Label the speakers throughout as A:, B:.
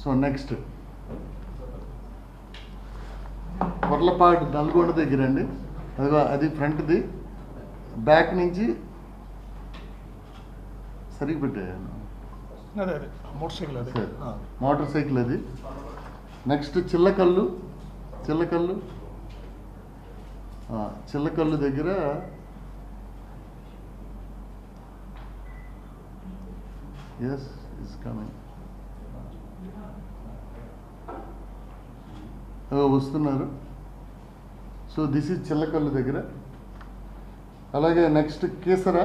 A: So next Korlapadu Nalgonda దగ్గర అండి, అదిగో అది ఫ్రంట్ది, బ్యాక్ నుంచి సరిగ్గా పెట్టాను, మోటార్ సైకిల్ అది. నెక్స్ట్ చిల్లకల్లు దగ్గర ఎస్ ఇస్ కమింగ్, వస్తున్నారు. సో దిస్ ఈజ్ చిల్లకల్లు దగ్గర. అలాగే నెక్స్ట్ కేసరా,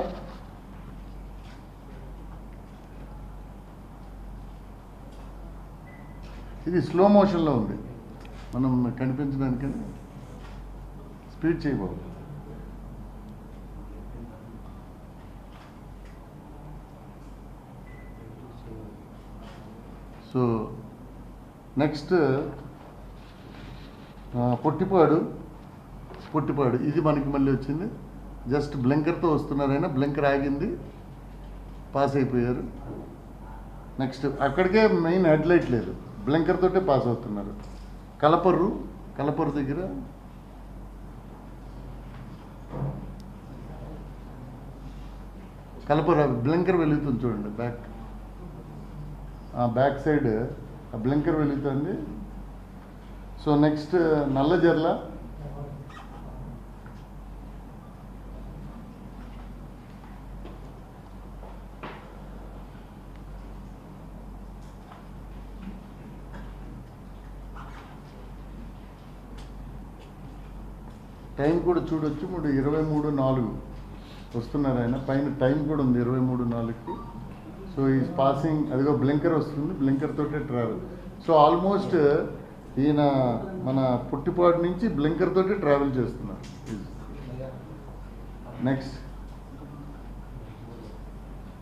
A: ఇది స్లో మోషన్లో ఉంది, మనం కనిపించడానికి స్పీడ్ చేయబోదు. సో నెక్స్ట్ పొట్టిపాడు, ఇది మనకి మళ్ళీ వచ్చింది. జస్ట్ బ్లింకర్తో వస్తున్నారైనా, బ్లింకర్ ఆగింది, పాస్ అయిపోయారు. నెక్స్ట్ అక్కడికే మెయిన్ హెడ్లైట్ లేదు, బ్లింకర్ తోటే పాస్ అవుతున్నారు. కలపర్రు దగ్గర బ్లింకర్ వెలుగుతుంది చూడండి, బ్యాక్ సైడ్ బ్లింకర్ వెలుగుతుంది. సో నెక్స్ట్ నల్లజర్ల, టైం కూడా చూడొచ్చు, 23:04 వస్తున్నారు ఆయన, పైన టైం కూడా ఉంది 23:04కి. సో ఈజ్ పాసింగ్, అదిగో బ్లింకర్ వస్తుంది, బ్లింకర్ తోటే ట్రావెల్. సో ఆల్మోస్ట్ ఈయన మన పుట్టిపాడు నుంచి బ్లింకర్ తోటే ట్రావెల్ చేస్తున్నారు.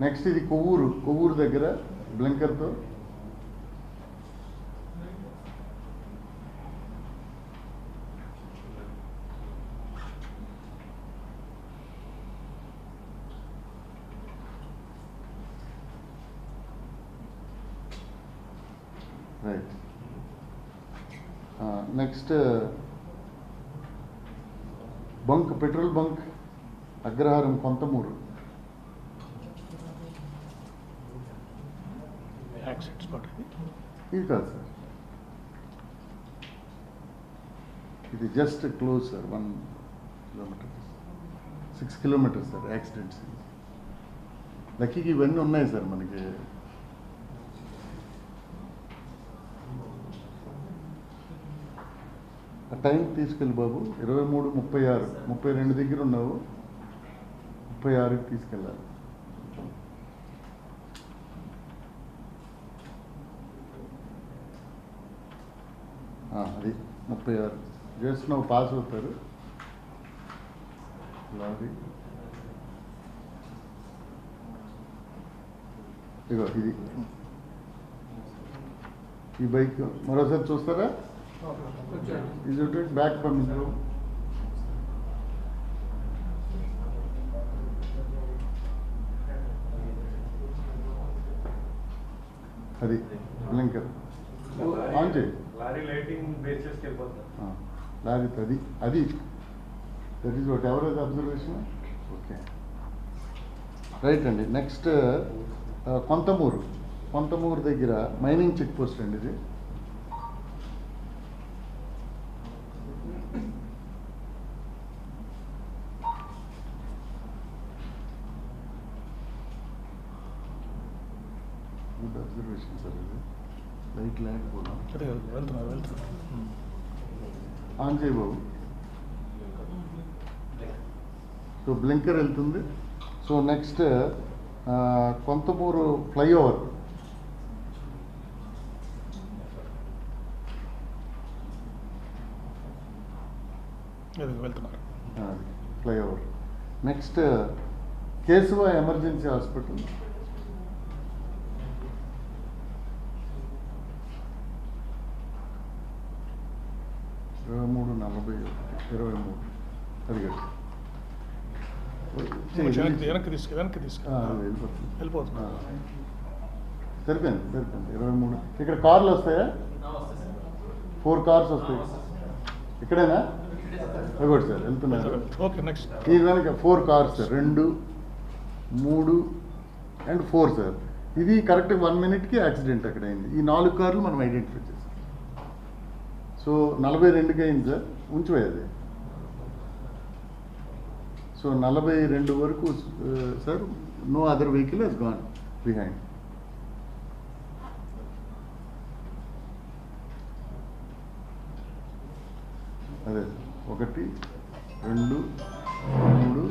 A: నెక్స్ట్ ఇది కొవ్వూరు దగ్గర బ్లింకర్తో. Right. Next petrol bunk Agraharam Kontamuru. ఇది కాదు సార్, ఇది just close sir, 1 kilometre 6 kilometres sir accidents. లక్కీకి ఇవన్నీ ఉన్నాయి సార్ మనకి. టైం తీసుకెళ్ళి బాబు, 23:36, 32 దగ్గర ఉన్నావు, 36కి తీసుకెళ్ళాలి. అది 36 చేస్తున్నావు, పాస్ అవుతారు. లారీ ఇగో ఇది, ఈ బైక్ మరోసారి చూస్తారా? ఇది బ్యాక్ పంపించు. అది బ్లింకర్ ఆన్ చేయి, లారీ అది that is what ever observation. Okay right అండి. నెక్స్ట్ కొంతమూరు దగ్గర మైనింగ్ చెక్ పోస్ట్ అండి ఇది. గుడ్ అబ్జర్వేషన్ సార్, ఇది లైట్ లేకపోవడం. వెళ్తున్నారు ఆన్ చేయి బాబు. సో బ్లింకర్ వెళ్తుంది. సో నెక్స్ట్ కొంతమూరు ఫ్లైఓవర్,
B: వెళ్తున్నారు
A: flyover. Next Keshava emergency hospital, అది
B: వెనక్కి తీసుకు వెళ్ళిపోతుంది.
A: సరిపోయింది 23. ఇక్కడ కార్లు వస్తాయా? 4 కార్స్ వస్తాయి. ఇక్కడేనా? అగోటి సార్ వెళ్తున్నారు.
B: Okay next.
A: ఈ వెనక 4 కార్స్ సార్, 2, 3 అండ్ 4 సార్. ఇది కరెక్ట్ 1 minute యాక్సిడెంట్ అక్కడ అయింది. ఈ 4 కార్లు మనం ఐడెంటిఫై చేసాం. సో 42కి అయింది సార్, ఉంచిపోయేది. సో 42 వరకు sir no other vehicle has gone behind. అదే 1, 2, 3,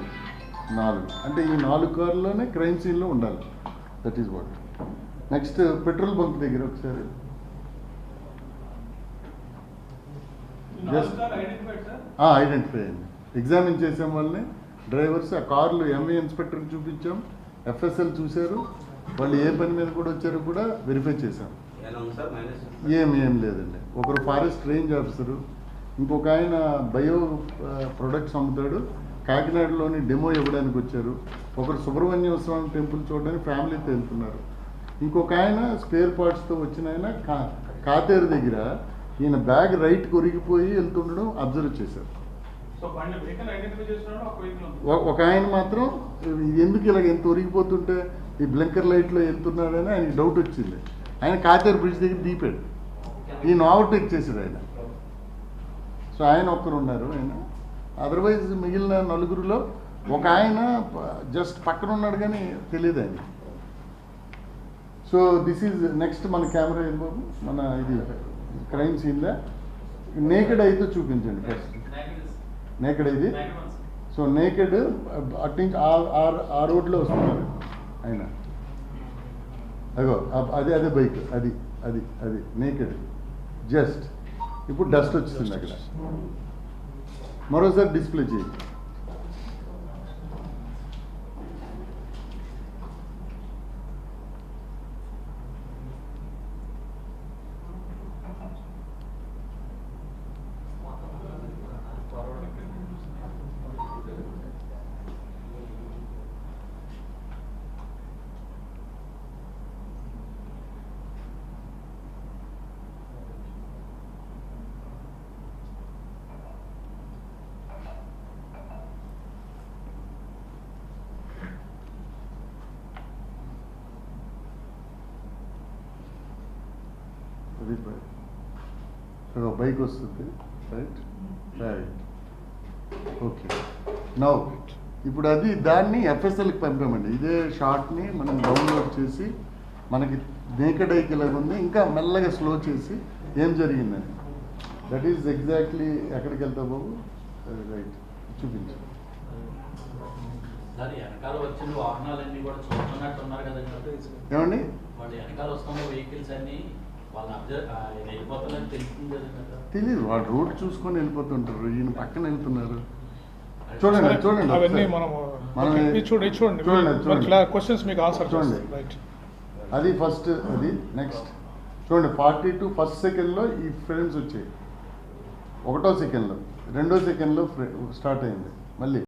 A: 4 అంటే ఈ 4 కార్లోనే క్రైమ్ సీన్లో ఉండాలి. That is what. Next petrol bunk దగ్గర ఒకసారి జస్ట్ ఐడెంటిఫై అయింది. ఎగ్జామిన్ చేసాం వాళ్ళని, డ్రైవర్స్. ఆ కార్లు ఎంఏ ఇన్స్పెక్టర్కి చూపించాం, ఎఫ్ఎస్ఎల్ చూశారు, వాళ్ళు ఏ పని మీద కూడా వచ్చారో కూడా వెరిఫై చేశాం. ఏం లేదండి. ఒకరు ఫారెస్ట్ రేంజ్ ఆఫీసరు, ఇంకొక ఆయన బయో ప్రొడక్ట్స్ అమ్ముతాడు, కాకినాడలోని డెమో ఇవ్వడానికి వచ్చారు. ఒకరు సుబ్రహ్మణ్య స్వామి టెంపుల్ చూడడానికి ఫ్యామిలీతో వెళ్తున్నారు. ఇంకొక ఆయన స్పేర్ పార్ట్స్తో వచ్చిన ఆయన కాతేరు దగ్గర ఈయన బ్యాగ్ రైట్ కొరిగిపోయి వెళ్తుండడం అబ్జర్వ్ చేశారు. ఒక ఆయన మాత్రం ఎందుకు ఇలాగ ఎంత ఒరిగిపోతుంటే ఈ బ్లింకర్ లైట్లో వెళ్తున్నాడని ఆయనకి డౌట్ వచ్చింది. ఆయన కాతేరు బ్రిడ్జ్ దగ్గర దీపాడు, ఈయన ఓవర్టేక్ చేశాడు ఆయన. సో ఆయన ఒక్కరు ఉన్నారు. ఆయన అదర్వైజ్ మిగిలిన 4గురిలో ఒక ఆయన జస్ట్ పక్కన ఉన్నాడు కానీ తెలియదు ఆయన. సో దిస్ ఈజ్ నెక్స్ట్ మన కెమెరా ఏం బాబు, మన ఇది క్రైమ్ సీన్లో నేకెడ్ అయితే చూపించండి ఫస్ట్. నేకెడ్ ఇది. సో నేకెడ్ అట్నుంచి ఆ రోడ్లో వస్తున్నారు ఆయన. అగో అదే బైక్, అది నేకెడ్. జస్ట్ ఇప్పుడు డస్ట్ వచ్చింది అక్కడ. మరోసారి డిస్ప్లే చేయండి. బైక్ వస్తుంది. రైట్. ఓకే. నౌ ఇప్పుడు దాన్ని ఎఫ్ఎస్ఎల్కి పంపామండి. ఇదే షార్ట్ని మనం డౌన్లోడ్ చేసి మనకి నేకెడ్ ఐకి ఇలా ఉంది, ఇంకా మెల్లగా స్లో చేసి ఏం జరిగిందని. దట్ ఈజ్ ఎగ్జాక్ట్లీ ఎక్కడికి వెళ్తా బాబు. రైట్, చూపించు. ఏమండి తెలీదు, వాడు రోడ్ చూసుకొని వెళ్ళిపోతుంటారు, ఈయన పక్కన వెళ్తున్నారు. చూడండి అది ఫస్ట్. అది నెక్స్ట్ చూడండి 42 ఫస్ట్ సెకండ్లో ఈ ఫ్రేమ్స్ వచ్చాయి. 1వ సెకండ్లో 2వ సెకండ్లో స్టార్ట్ అయింది మళ్ళీ.